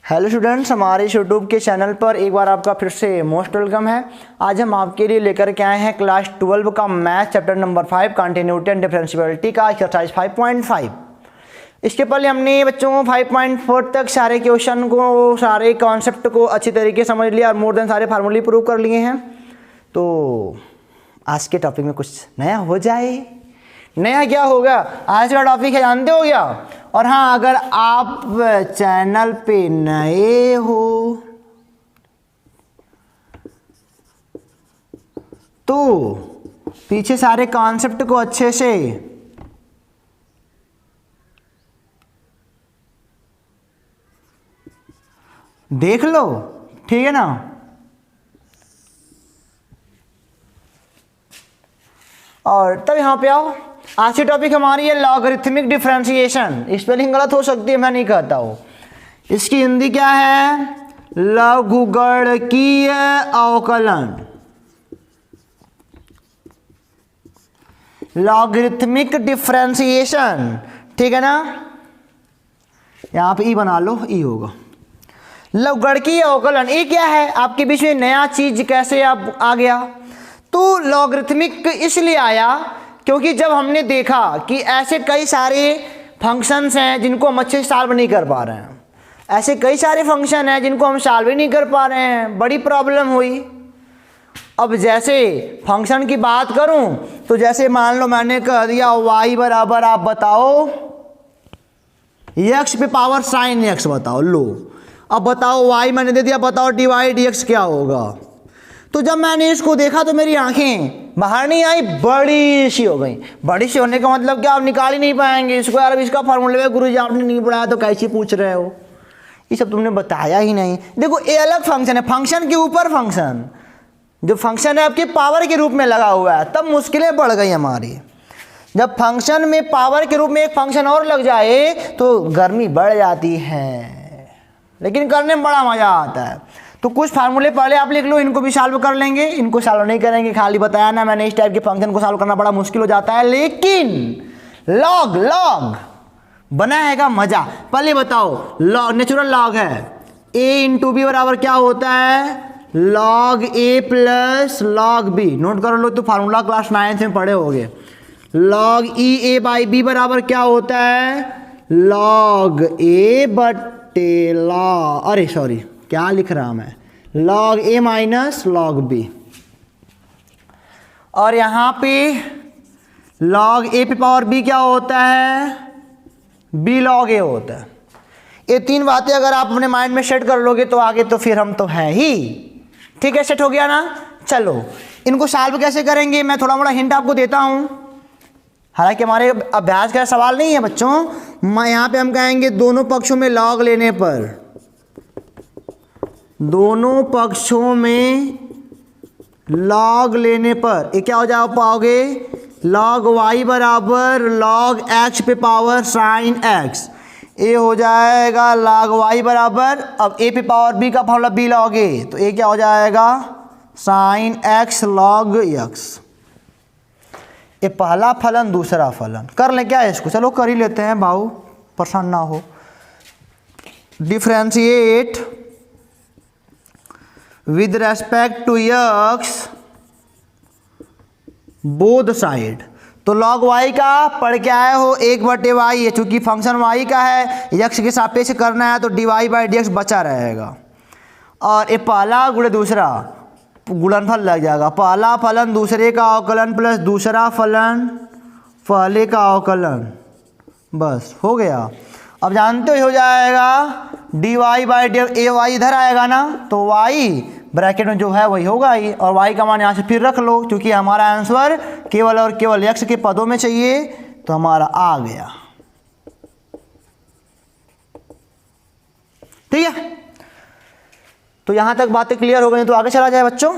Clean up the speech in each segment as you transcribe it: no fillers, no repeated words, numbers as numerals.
Hello students, हमारे YouTube के channel पर एक बार आपका फिर से मोस्ट वेलकम है। आज हम आपके लिए लेकर के आए हैं क्लास 12 का math chapter number 5 continuity and differentiability का एक्सरसाइज 5.5। इसके पहले हमने बच्चों 5.4 तक सारे क्वेश्चन को, सारे कॉन्सेप्ट को अच्छी तरीके से समझ लिया और मोर देन सारे फार्मूले प्रूव कर लिए हैं। तो आज के टॉपिक में कुछ नया हो जाए। नया क्या होगा? आज का टॉपिक है, जानते हो क्या? और हाँ, अगर आप चैनल पे नए हो तो पीछे सारे कॉन्सेप्ट को अच्छे से देख लो, ठीक है ना। और तब यहां पे आओ। आज की टॉपिक हमारी है लॉगरिथमिक डिफरेंशिएशन। स्पेलिंग गलत हो सकती है, मैं नहीं कहता हूं। इसकी हिंदी क्या है? लघुगणकीय अवकलन। लॉगरिथमिक डिफरेंशिएशन, ठीक है ना। यहां पे ई बना लो, ई होगा लघुगणकीय अवकलन। ये क्या है? आपके बीच में नया चीज कैसे आ गया? तो लॉगरिथमिक इसलिए आया क्योंकि जब हमने देखा कि ऐसे कई सारे फंक्शंस हैं जिनको हम अच्छे से सॉल्व नहीं कर पा रहे हैं, ऐसे कई सारे फंक्शन हैं जिनको हम सॉल्व ही नहीं कर पा रहे हैं, बड़ी प्रॉब्लम हुई। अब जैसे फंक्शन की बात करूं तो जैसे मान लो मैंने कह दिया y बराबर, आप बताओ x पे पावर साइन x बताओ। लो अब बताओ y मैंने दे दिया, बताओ dy dx क्या होगा। तो जब मैंने इसको देखा तो मेरी आंखें बाहर नहीं आई, बड़ी सी हो गई। बड़ी सी होने का मतलब क्या? आप निकाल ही नहीं पाएंगे इसको। यार अब इसका फार्मूला में गुरुजी आपने नहीं पढ़ाया तो कैसे पूछ रहे हो? ये सब तुमने बताया ही नहीं। देखो ये अलग फंक्शन है, फंक्शन के ऊपर फंक्शन। जो फंक्शन है आपके पावर के रूप में लगा हुआ है, तब मुश्किलें बढ़ गई हमारी। जब फंक्शन में पावर के रूप में एक फंक्शन और लग जाए तो गर्मी बढ़ जाती है, लेकिन करने में बड़ा मजा आता है। तो कुछ फार्मूले पहले आप लिख लो, इनको भी सॉल्व कर लेंगे। इनको सॉल्व नहीं करेंगे, खाली बताया ना मैंने, इस टाइप के फंक्शन को सॉल्व करना बड़ा मुश्किल हो जाता है। लेकिन लॉग बनाएगा मजा। पहले बताओ, लॉग नेचुरल लॉग है, a इंटू बी बराबर क्या होता है? Log a plus log b। Note कर लो, तो फार्मूला क्लास 9 में पढ़े होगे। Log e a by b बराबर क्या होता है? लॉग a बटे लॉग, अरे सॉरी क्या लिख रहा मैं, log a minus log b। और यहां पे लॉग a पे पावर b क्या होता है? b लॉग a होता है। ये तीन बातें अगर आप अपने माइंड में सेट कर लोगे तो आगे तो फिर हम तो हैं ही। ठीक है, सेट हो गया ना। चलो इनको सॉल्व कैसे करेंगे मैं थोड़ा मोड़ा हिंट आपको देता हूं। हालांकि हमारे अभ्यास का सवाल नहीं है बच्चों। यहां पे हम कहेंगे दोनों पक्षों में लॉग लेने पर, दोनों पक्षों में लॉग लेने पर ये क्या हो जा पाओगे? लॉग y बराबर लॉग x पे पावर साइन x। ये हो जाएगा लॉग y बराबर, अब a पे पावर b का फॉर्मूला b लॉग a, तो ये क्या हो जाएगा? Sine x log x। ये पहला फलन, दूसरा फलन। कर लें क्या इसको? चलो कर ही लेते हैं भाऊ, परेशान ना हो। Differentiate with respect to x both side. तो log y का पढ़ के आए हो 1/y है, चूंकि फंक्शन y का है, x के सापेक्ष करना है तो dy बाई dx बचा रहेगा। और ये पहला गुणे दूसरा, गुणनफल लग जाएगा। पहला फलन दूसरे का अवकलन प्लस दूसरा फलन पहले का अवकलन, बस हो गया। अब जानते हो जाएगा dy by dx, a y इधर आएगा ना, तो y ब्रैकेट में जो है वही होगा ही, और y का मान यहाँ से फिर रख लो, क्योंकि हमारा आंसर केवल और केवल x के पदों में चाहिए, तो हमारा आ गया। ठीक है, तो यहां तक बातें क्लियर हो गई, तो आगे चला जाए बच्चों।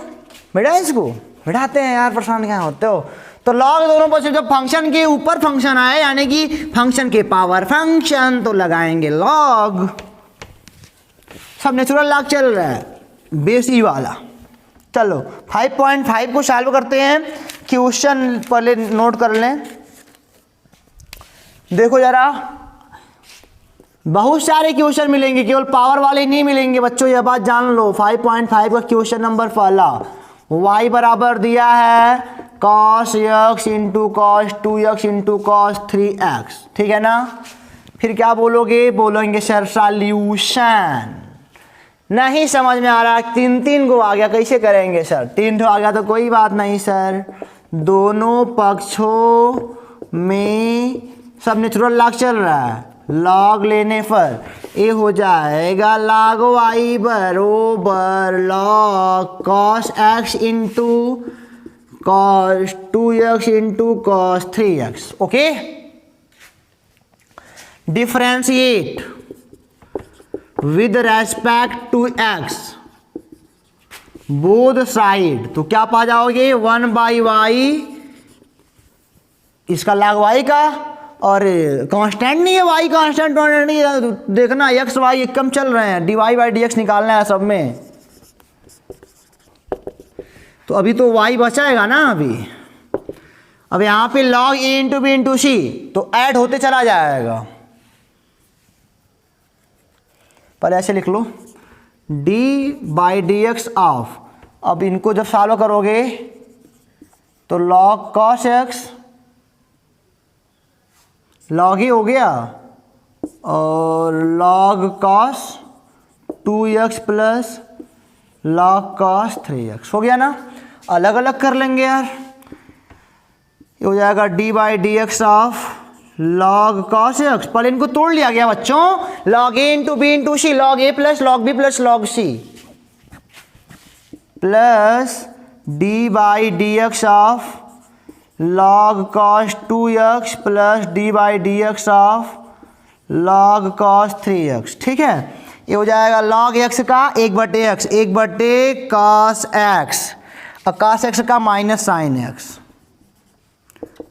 बैठा इसको बैठाते हैं यार, परेशान क्या होते हो। तो लॉग दोनों पर जब फंक्शन के ऊपर फंक्शन आए, यानी कि फंक्शन के पावर फंक्शन, तो लगाएंगे लॉग। सब नेचुरल लॉग चल रहा है, बेस ई वाला। चलो 5.5 को सॉल्व करते हैं। क्वेश्चन पहले नोट कर लें। देखो जरा, बहुत सारे क्वेश्चन मिलेंगे, केवल पावर वाले नहीं मिलेंगे बच्चों, यह बात जान लो। 5.5 का क्वेश्चन नंबर पहला, y बराबर दिया है cos x into cos 2x into cos 3x, ठीक है ना। फिर क्या बोलोगे, बोलोगे सर सॉल्यूशन। नहीं समझ में आ रहा, 3 को आ गया, कैसे करेंगे सर? 3 आ गया तो कोई बात नहीं सर, दोनों पक्षों में सब नेचुरल लॉग चल रहा है, लॉग लेने पर ये हो जाएगा log y बरोबर log cos x into cos 2x into cos 3x। Okay, differentiate with respect to x both side, तो क्या पा जाओगे 1/y, इसका log y का, और कांस्टेंट नहीं है y, कांस्टेंट नहीं है, देखना x y एक कम चल रहे हैं, dy/dx निकालना है सब में। तो अभी तो y बचाएगा ना अभी। अब यहाँ पे log a into B into C, तो ऐड होते चला जाएगा। पर ऐसे लिख लो d/dx ऑफ, अब इनको जब सॉल्व करोगे तो log cos x log a हो गया और log cos 2x plus log cos 3x हो गया ना। अलग अलग कर लेंगे यार, ये हो जाएगा d/dx of log cos x, पर इनको तोड़ लिया गया बच्चों, log a into B into c, log a plus log b plus log c plus d/dx of log cos 2x plus d/dx of log cos 3x, ठीक है। ये हो जाएगा log x का 1/x, 1/cos x, और cos x का minus sine x।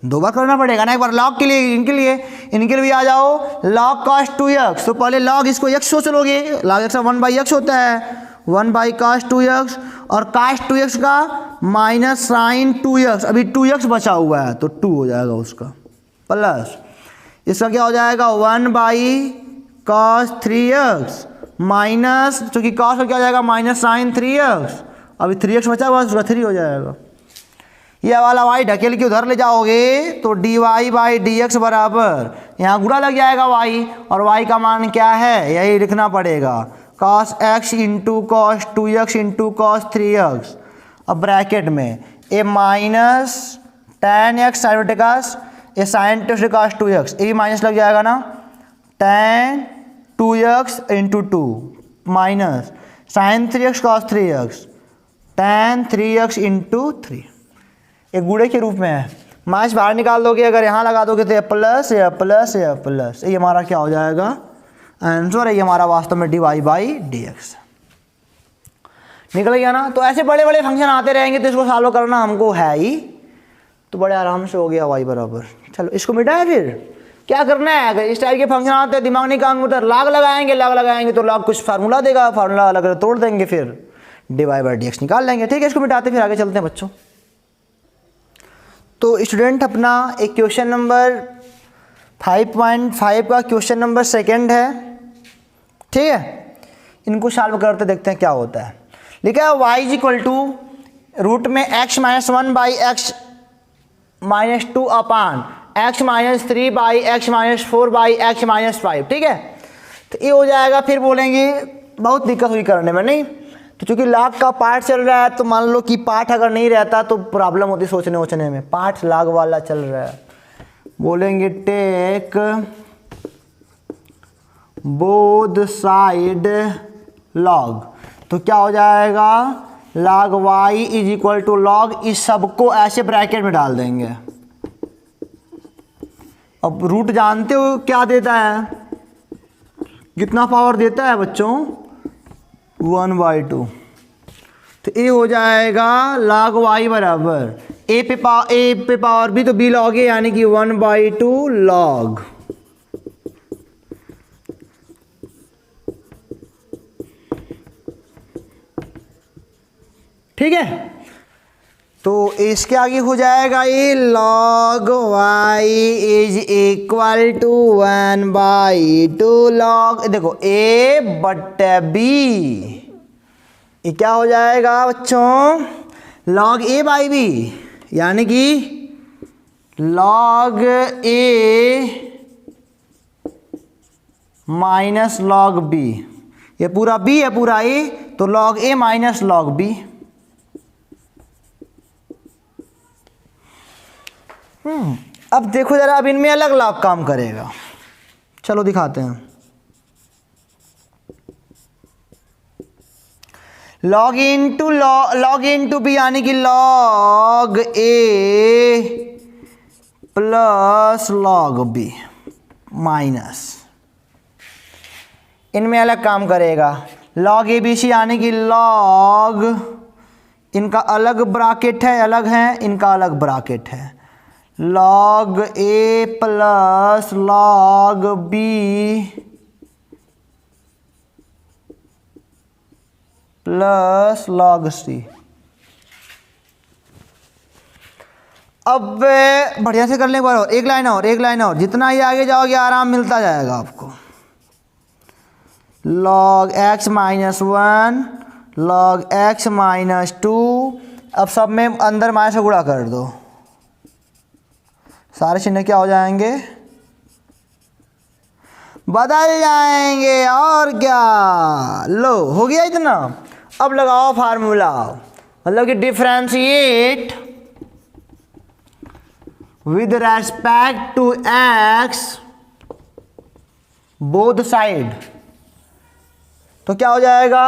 2 बार करना पड़ेगा ना, एक बार log के लिए, इनके लिए भी आ जाओ log cos 2x, तो पहले log इसको x सोच लोगे, log x का 1/x होता है, 1/cos 2x, और cos 2x का माइनस साइन 2x, अभी 2x बचा हुआ है तो 2 हो जाएगा उसका, प्लस इसका क्या हो जाएगा 1/cos 3x माइनस, चूंकि cos का क्या हो जाएगा माइनस साइन 3x, अभी 3x बचा हुआ उसका 3 हो जाएगा। यह वाला y ढकेल के उधर ले जाओगे तो dy/dx बराबर, यहाँ गुणा लग जाएगा y, और y का मान क्या है यही लिखना पड़ेगा, cos x into cos 2x into cos 3x, अब ब्रैकेट में ए माइनस tan x साइनोटेकस, ए साइन cos 2x, ये भी माइनस लग जाएगा ना, tan 2x into 2 minus sine 3x cos 3x, tan 3x into 3, एक गुणे के रूप में है। माइनस बाहर निकाल दोगे, अगर यहाँ लगा दोगे तो प्लस या प्लस या प्लस, ये हमारा क्या हो जाएगा आंसर है, ये हमारा वास्तव में dy/dx निकल गया ना। तो ऐसे बड़े बड़े फंक्शन आते रहेंगे तो इसको सॉल्व करना हमको है ही, तो बड़े आराम से हो गया y बराबर। चलो इसको मिटाए, फिर क्या करना है, अगर इस टाइप के फंक्शन आते हैं दिमाग नहीं काम होता, log लगाएंगे तो log कुछ फार्मूला देगा, फार्मूला अलग तोड़ देंगे, फिर dy/dx निकाल लेंगे। ठीक है, इसको मिटाते फिर आगे चलते हैं बच्चों। तो स्टूडेंट अपना एक क्वेश्चन नंबर 5.5 का क्वेश्चन नंबर 2 है, ठीक है। इनको सॉल्व करते देखते हैं क्या होता है। लिखा है y is equal to root में x-1/x - 2 अपान x-3/x - 4/x - 5, ठीक है। तो ये हो जाएगा, फिर बोलेंगे बहुत दिक्कत हुई करने में, नहीं तो चूंकि log का पार्ट चल रहा है तो मान लो कि पार्ट अगर नहीं रहता तो प्रॉब्लम होती सोचने में, पार्ट log वाला चल रहा है, बोलेंगे टेक बोथ साइड log, तो क्या हो जाएगा log y is equal to log, इस सबको ऐसे ब्रैकेट में डाल देंगे। अब रूट जानते हो क्या देता है, कितना पावर देता है बच्चों 1/2, तो ये हो जाएगा log y बराबर a पे पावर b तो b log a, यानी कि 1/2 log, ठीक है। तो इसके आगे हो जाएगा ये log y is equal to 1/2 log, देखो a बटे b, ये क्या हो जाएगा बच्चों, log a बाई b, यानी कि log a minus log b, ये पूरा b है पूरा a, तो log a minus log b। अब देखो जरा, अब इनमें अलग log काम करेगा, चलो दिखाते हैं। log इंटू b यानी कि log a plus log b minus, इनमें अलग काम करेगा। log a b c यानी कि log, इनका अलग ब्रैकेट है, अलग है, इनका अलग ब्रैकेट है, log a plus log b plus log c। अब बढ़िया से कर लें एक बार और, एक लाइन और, एक लाइन और, जितना ही आगे जाओगे आराम मिलता जाएगा आपको। log x minus 1 log x minus 2, अब सब में अंदर माइनस से गुणा कर दो, सारे चिन्ह क्या हो जाएंगे, बदल जाएंगे, और क्या, लो हो गया इतना। अब लगाओ फार्मूला, मतलब कि differentiate with respect to x both side, तो क्या हो जाएगा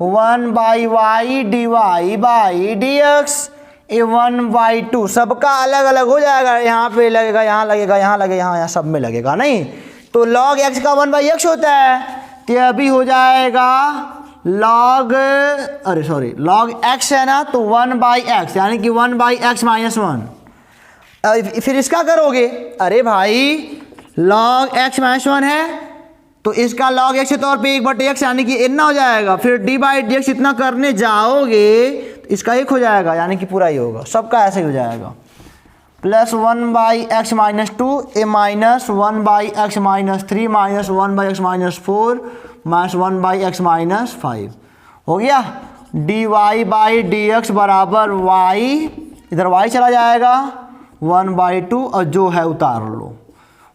1/y dy/dx, ये 1/2, सबका अलग अलग हो जाएगा, यहाँ पे लगेगा, यहाँ लगेगा, यहाँ लगेगा, यहाँ सब में लगेगा नहीं, तो log x का 1/x होता है, तो अभी हो जाएगा log, अरे सॉरी log x है ना, तो 1/x यानी कि 1/x माइनस 1। फिर इसका करोगे, अरे भाई log x माइनस 1 है, तो इसका log x के तौर पे 1/x यानी कि n हो जाएगा, फिर d/dx इतना करने जाओगे तो इसका 1 हो जाएगा, यानी कि पूरा ही होगा, सबका ऐसे ही हो जाएगा, plus 1/x minus 2 a minus 1/x minus 3 minus 1/x minus 4 minus 1/x minus 5 हो गया। dy/dx बराबर y, इधर y चला जाएगा 1/2, और जो है उतार लो,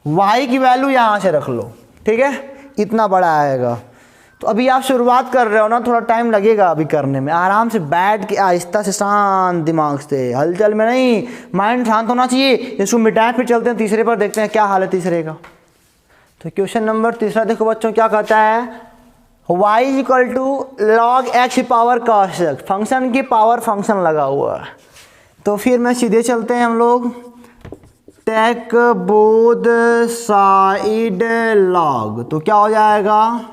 y की वैल्यू यहाँ से रख लो, ठीक है, इतना बड़ा आएगा। तो अभी आप शुरुआत कर रहे हो ना, थोड़ा टाइम लगेगा अभी करने में, आराम से बैठ के आहिस्ता से शांत दिमाग से, हलचल में नहीं, माइंड शांत होना चाहिए। इसको मिटाएं, फिर चलते हैं तीसरे पर, देखते हैं क्या हाल है तीसरे का। तो क्वेश्चन नंबर तीसरा देखो बच्चों, क्या कहता है, y is equal to log x power cos x, function की पावर फंक्शन लगा हुआ है, तो फिर मैं सीधे चलते हैं हम लोग, टेक बोथ साइड log, तो क्या हो जाएगा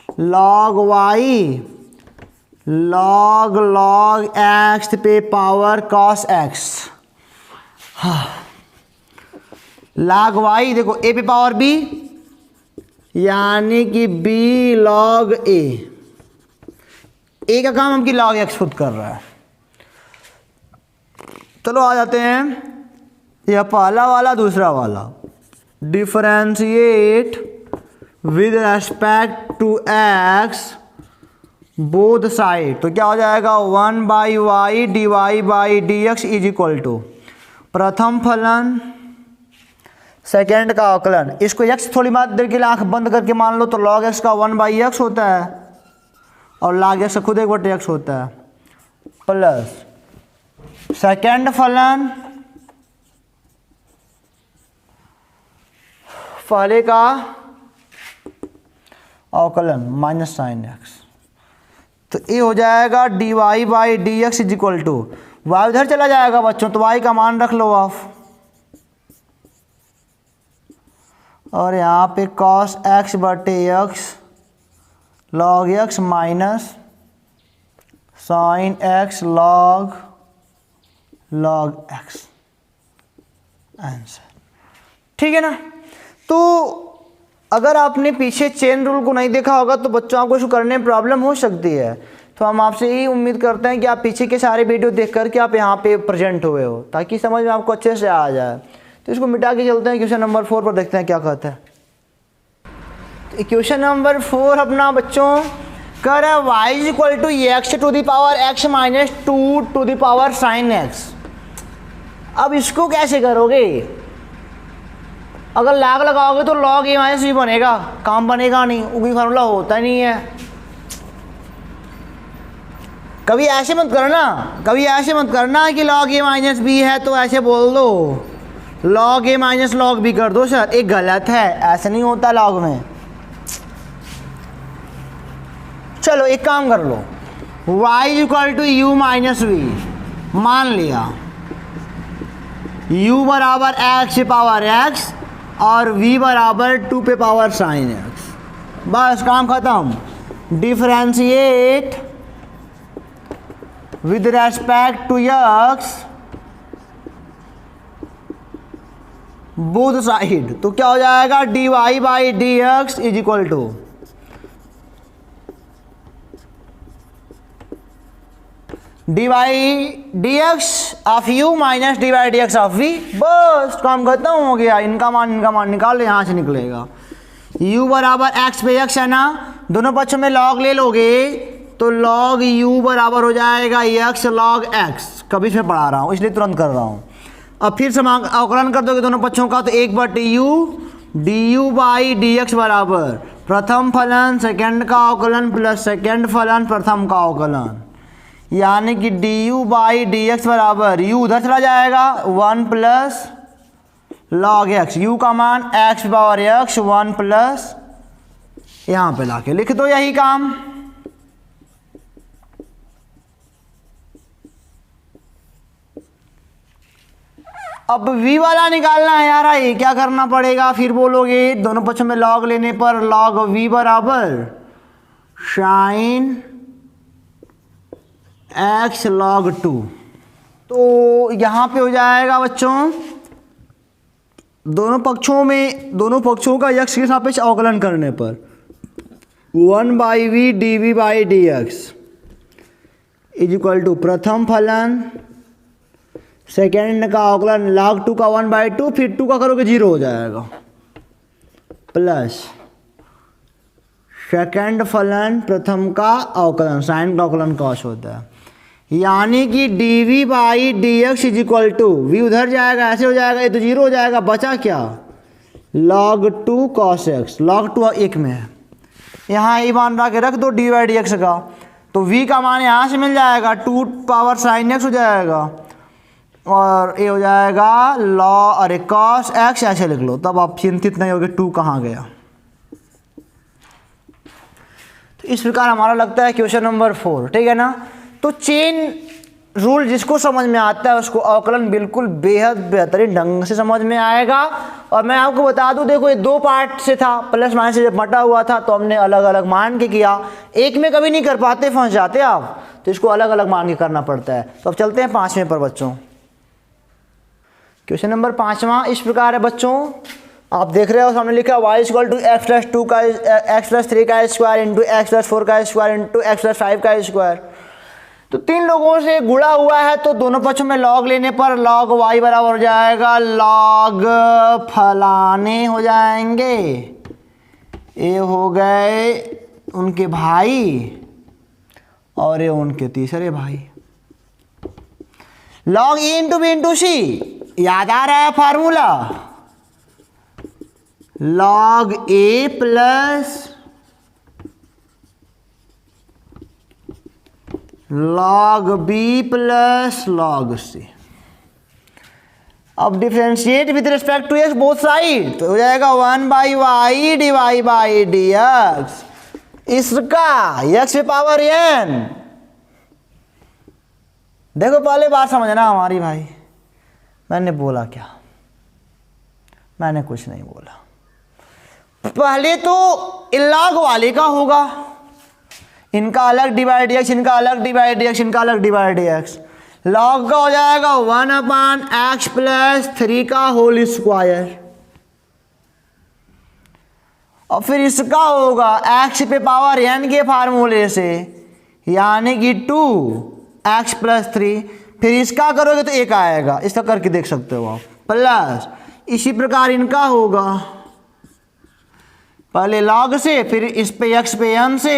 log y log x पे power cos x, log y देखो a पे पावर b, यानी कि b log a का काम हम की log x खुद कर रहा है। चलो आ जाते हैं, यह पहला वाला, दूसरा वाला, differentiate with respect to x both side, तो क्या हो जाएगा 1/y dy/dx is equal to, प्रथम फलन सेकेंड का अवकलन, इसको x थोड़ी देर के लिए आंख बंद करके मान लो, तो log x का 1/x होता है, और log x खुद 1/x होता है, प्लस सेकेंड फलन पहले का अवकलन माइनस साइन x, तो ये हो जाएगा dy/dx is equal to, y उधर चला जाएगा बच्चों, तो y का मान रख लो आप, और यहाँ पे cos x बटे x log x minus sine x log x, answer, ठीक है ना। तो अगर आपने पीछे चेन रूल को नहीं देखा होगा तो बच्चों आपको इसको करने में प्रॉब्लम हो सकती है, तो हम आपसे यही उम्मीद करते हैं कि आप पीछे के सारे वीडियो देख कर के आप यहाँ पे प्रेजेंट हुए हो, ताकि समझ में आपको अच्छे से आ जाए। तो इसको मिटा के चलते हैं क्वेश्चन नंबर 4 पर, देखते हैं क्या कहता है। तो क्वेश्चन नंबर 4 अपना बच्चों कर y is equal to x to the power x minus 2 to the power sine x। अब इसको कैसे करोगे? अगर लॉग लगाओगे तो log a माइनस b बनेगा, काम बनेगा नहीं, कोई फार्मूला होता नहीं है। कभी ऐसे मत करना कि log a माइनस b है तो ऐसे बोल दो log a minus log b कर दो सर, एक गलत है, ऐसे नहीं होता log में। चलो एक काम कर लो, y is equal to u minus v, मान लिया u बराबर x पे पावर x और v बराबर 2 पे पावर साइन x। बस काम खत्म। Differentiate with respect to x both side, तो क्या हो जाएगा dy by D x is equal to d by D x of u minus d by D x of v. बस काम खत्म हो गया। इनका मान निकाल, यहाँ से निकलेगा u बराबर x पे x है ना, दोनों पक्षों में log ले लोगे तो log u बराबर हो जाएगा x log x। कभी से पढ़ा रहा हूँ इसलिए तुरंत कर रहा हूँ। अब फिर अवकलन कर दोगे दोनों पक्षों का, तो 1/u du by D x बराबर प्रथम फलन सेकंड का अवकलन प्लस सेकंड फलन प्रथम का अवकलन, यानी कि du बाई डी एक्स बराबर u उधर चला जाएगा 1 प्लस log x, u का मान x पावर x 1 प्लस, यहाँ पे लाके लिख दो यही काम। अब v वाला निकालना है यार, ये क्या करना पड़ेगा? फिर बोलोगे दोनों पक्षों में log लेने पर log v बराबर साइन x log 2। तो यहाँ पे हो जाएगा बच्चों दोनों पक्षों का x के सापेक्ष अवकलन करने पर 1/v dv by D x is equal to प्रथम फलन सेकेंड का अवकलन log 2 का 1/2, फिर 2 का करोगे 0 हो जाएगा, प्लस सेकेंड फलन प्रथम का अवकलन साइन का अवकलन कॉस होता है, यानी कि dv by D x is equal to v उधर जाएगा ऐसे हो जाएगा, ये तो 0 हो जाएगा, बचा क्या log 2 cos x। log 2 एक में है, यहाँ ये मान रहा के रख दो डी बाई डी एक्स का, तो v का मान यहाँ से मिल जाएगा 2 पावर साइन x हो जाएगा, और ये हो जाएगा अरे cos x ऐसे लिख लो, तब आप चिंतित नहीं होगे 2 कहाँ गया। तो इस प्रकार हमारा लगता है क्वेश्चन नंबर 4, ठीक है ना। तो चेन रूल जिसको समझ में आता है उसको अवकलन बिल्कुल बेहद बेहतरीन ढंग से समझ में आएगा। और मैं आपको बता दूं, देखो ये 2 पार्ट से था, प्लस माइनस से जब बटा हुआ था तो हमने अलग अलग मान के किया, एक में कभी नहीं कर पाते, फंस जाते आप, तो इसको अलग अलग मान के करना पड़ता है। तो अब चलते हैं 5वें पर बच्चों। क्वेश्चन नंबर 5वां इस प्रकार है बच्चों, आप देख रहे हो सामने लिखा y equal to x plus 2 का x प्लस 3 का स्क्वायर इंटू x प्लस 4 का स्क्वायर इंटू x प्लस 5 का स्क्वायर। तो 3 लोगों से गुणा हुआ है, तो दोनों पक्षों में log लेने पर log y बराबर हो जाएगा log फलाने हो जाएंगे, ये हो गए उनके भाई और ये उनके तीसरे भाई। log e into B into C, याद आ रहा है formula, log a plus log b plus log c। अब differentiate with respect to x both side, तो हो जाएगा 1/y divide by D X, इसका x पे पावर n। देखो पहले बात समझना हमारी भाई, मैंने बोला क्या? मैंने कुछ नहीं बोला। पहले तो log वाले का होगा, इनका अलग डिवाइड एक्स, इनका अलग डिवाइड एक्स, इनका अलग डिवाइड एक्स। log का हो जाएगा 1/x प्लस 3 का होल स्क्वायर, और फिर इसका होगा x पे पावर n के फार्मूले से, यानी कि 2x प्लस 3। फिर इसका करोगे तो एक आएगा, इसका करके देख सकते हो आप, प्लस इसी प्रकार इनका होगा, पहले log से, फिर इस पे x पे n से,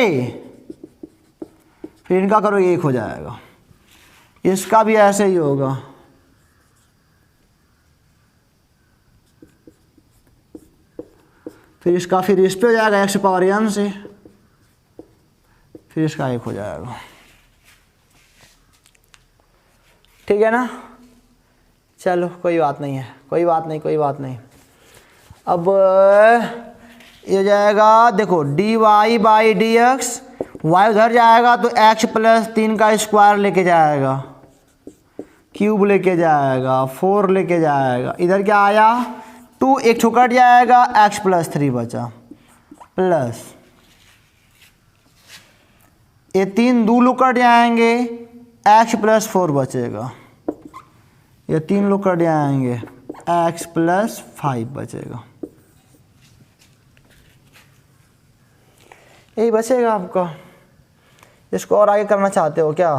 फिर इनका करोगे एक हो जाएगा। इसका भी ऐसे ही होगा, फिर इसका, फिर इस पे हो जाएगा x पावर n से, फिर इसका एक हो जाएगा। ठीक है ना, चलो कोई बात नहीं है, कोई बात नहीं, कोई बात नहीं। अब ये जाएगा, देखो dy by D x, y उधर जाएगा तो x प्लस 3 का स्क्वायर लेके जाएगा, क्यूब लेके जाएगा, 4 लेके जाएगा, इधर क्या आया 2, एक छो कट जाएगा, x प्लस 3 बचा, प्लस ये 3 दो लोग कट जाएंगे, x प्लस 4 बचेगा, ये 3 लोग कट जाएंगे, x प्लस 5 बचेगा, यही बचेगा आपका। इसको और आगे करना चाहते हो क्या,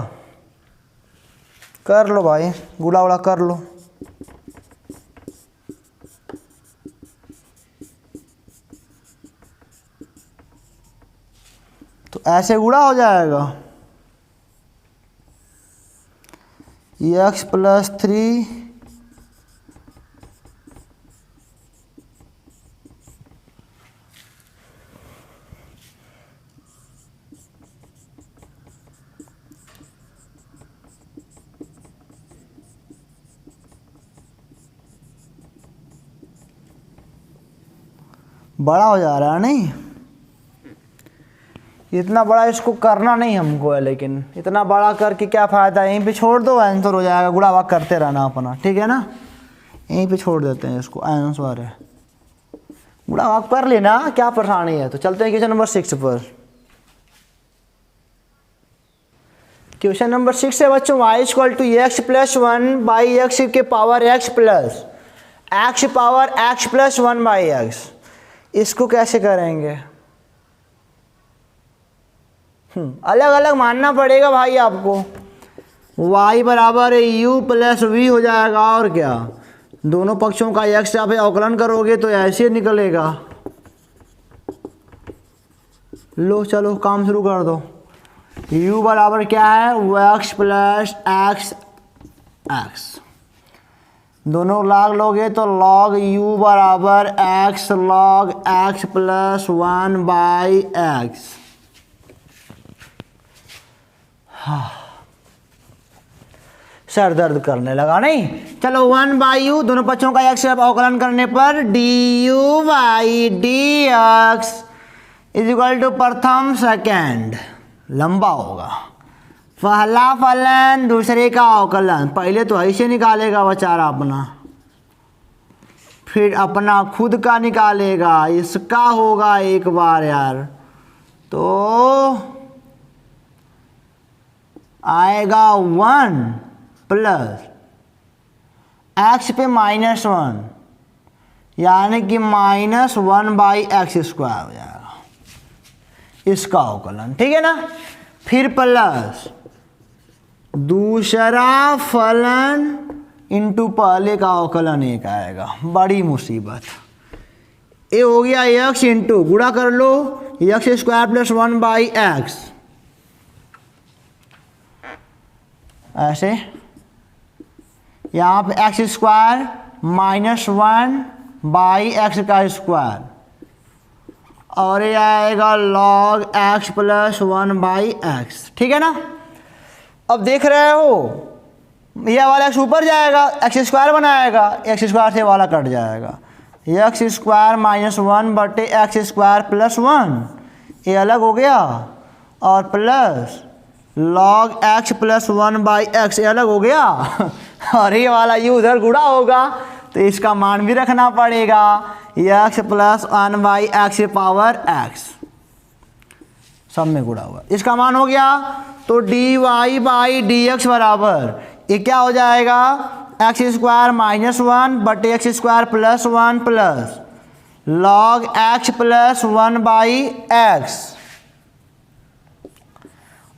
कर लो भाई, गुड़ा उड़ा कर लो। तो ऐसे गुड़ा हो जाएगा, x प्लस 3 बड़ा हो जा रहा है, नहीं इतना बड़ा इसको करना नहीं हमको है, लेकिन इतना बड़ा करके क्या फ़ायदा है, यहीं पे छोड़ दो, आंसर हो जाएगा, गुड़ा वाक करते रहना अपना, ठीक है ना, यहीं पे छोड़ देते हैं इसको, आंसर है, गुड़ा वाक कर लेना, क्या परेशानी है। तो चलते हैं क्वेश्चन नंबर 6 पर। क्वेश्चन नंबर 6 है बच्चों, y equal to X plus 1 by X के power x plus x power x plus 1 by X, इसको कैसे करेंगे, अलग अलग मानना पड़ेगा भाई आपको। y बराबर u प्लस वी हो जाएगा, और क्या, दोनों पक्षों का x आप अवकलन करोगे तो ऐसे निकलेगा। लो चलो काम शुरू कर दो। u बराबर क्या है, x प्लस एक्स एक्स, दोनों लॉग लोगे तो log u बराबर x log x plus 1 by x. Sir दर्द करने लगा, नहीं, चलो 1 बाई यू, दोनों पक्षों का x अवकलन करने पर du by D x is equal to प्रथम सेकेंड, लंबा होगा, पहला फलन दूसरे का अवकलन, पहले तो ऐसे निकालेगा बेचारा अपना, फिर अपना खुद का निकालेगा, इसका होगा एक बार यार, तो आएगा 1 प्लस एक्स पे -1, यानी कि -1 बाई एक्स स्क्वायर हो जाएगा, इसका अवकलन, ठीक है ना। फिर प्लस दूसरा फलन इंटू पहले का अवकलन एक आएगा, बड़ी मुसीबत। ये हो गया x इंटू, गुणा कर लो, X square plus 1 by X, ऐसे यहाँ पे एक्स स्क्वायर -1 बाई एक्स का स्क्वायर, और ये आएगा log x plus 1 by X, ठीक है ना। अब देख रहे हो यह वाला x ऊपर जाएगा, एक्स स्क्वायर बनाएगा, एक्स स्क्वायर से वाला कट जाएगा, एक्स स्क्वायर -1 बटे एक्स स्क्वायर प्लस 1, ये अलग हो गया, और plus log x plus 1 by x, ये अलग हो गया, और ये वाला u उधर गुणा होगा, तो इसका मान भी रखना पड़ेगा, x plus 1 by x power x, सब में गुणा हुआ, इसका मान हो गया। तो dy बाई डी एक्स बराबर ये क्या हो जाएगा, एक्स स्क्वायर -1 बटे x square plus 1 plus log x plus 1 by x,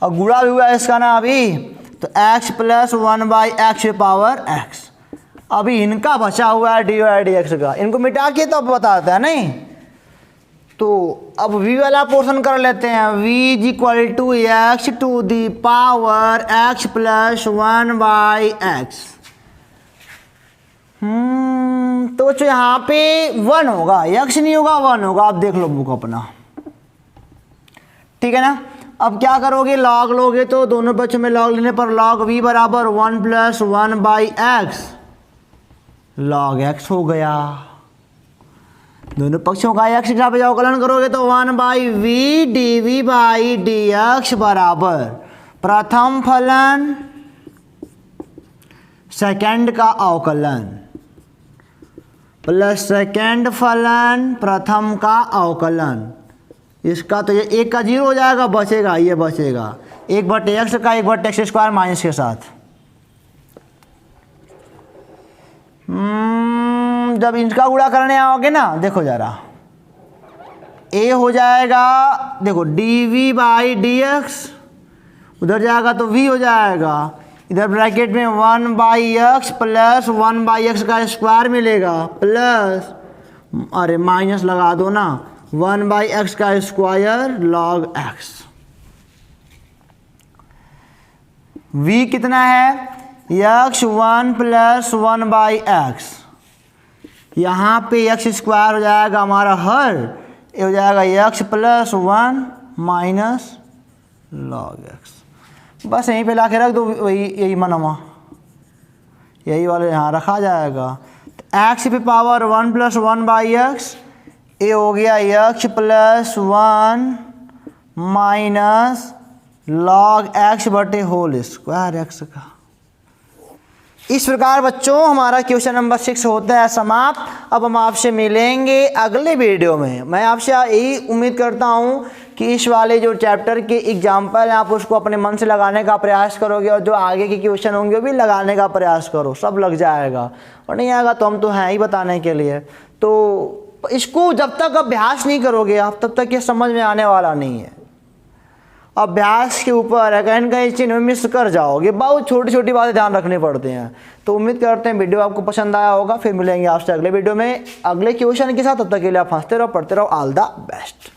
और गुणा भी हुआ इसका ना अभी, तो x प्लस 1/x। अभी इनका बचा हुआ है dy/dx का, इनको मिटा के तो अब बताता है नहीं। तो अब v वाला पोर्शन कर लेते हैं, v = x प्लस 1/x। तो बच्चों यहाँ पे 1 होगा, x नहीं होगा 1 होगा। आप देख लो बुक अपना, ठीक है ना। अब क्या करोगे, लॉग लोगे तो दोनों बच्चों में लॉग लेने पर लॉग v बराबर 1 प्लस 1/x log x हो गया। दोनों पक्षों का x पे जाओ कलन करोगे तो 1/v dv/dx बराबर प्रथम फलन सेकंड का अवकलन प्लस सेकंड फलन प्रथम का अवकलन। इसका तो ये 1 का 0 हो जाएगा, बचेगा ये बचेगा 1/x का 1/x² माइनस के साथ। जब इनका गुणा करने आओगे ना, देखो जरा, a हो जाएगा, देखो dv/dx, उधर जाएगा तो v हो जाएगा, इधर ब्रैकेट में 1/x प्लस 1/x का स्क्वायर मिलेगा प्लस, अरे माइनस लगा दो ना, 1/x का स्क्वायर log x। v कितना है, x1 प्लस 1/x। यहाँ पे x² हो जाएगा हमारा हर, ये हो जाएगा x plus 1 minus log x। बस यहीं पे ला के रख दो, वही यही मनवा, यही वाले यहाँ रखा जाएगा। तो x पे पावर 1 प्लस 1/x, ये हो गया x plus 1 minus log x बटे होल स्क्वायर x का। इस प्रकार बच्चों हमारा क्वेश्चन नंबर 6 होता है समाप्त। अब हम आपसे मिलेंगे अगले वीडियो में। मैं आपसे यही उम्मीद करता हूँ कि इस वाले जो चैप्टर के एग्जाम्पल हैं आप उसको अपने मन से लगाने का प्रयास करोगे, और जो आगे के क्वेश्चन होंगे वो भी लगाने का प्रयास करो, सब लग जाएगा। और नहीं आएगा तो हम तो हैं ही बताने के लिए। तो इसको जब तक अभ्यास नहीं करोगे आप, तब तक ये समझ में आने वाला नहीं है। अभ्यास के ऊपर है, कहीं कहीं चीज़ में मिस कर जाओगे, बहुत छोटी छोटी बातें ध्यान रखने पड़ते हैं। तो उम्मीद करते हैं वीडियो आपको पसंद आया होगा। फिर मिलेंगे आपसे अगले वीडियो में अगले क्वेश्चन के साथ। तब तक के लिए आप हंसते रहो, पढ़ते रहो। All the best.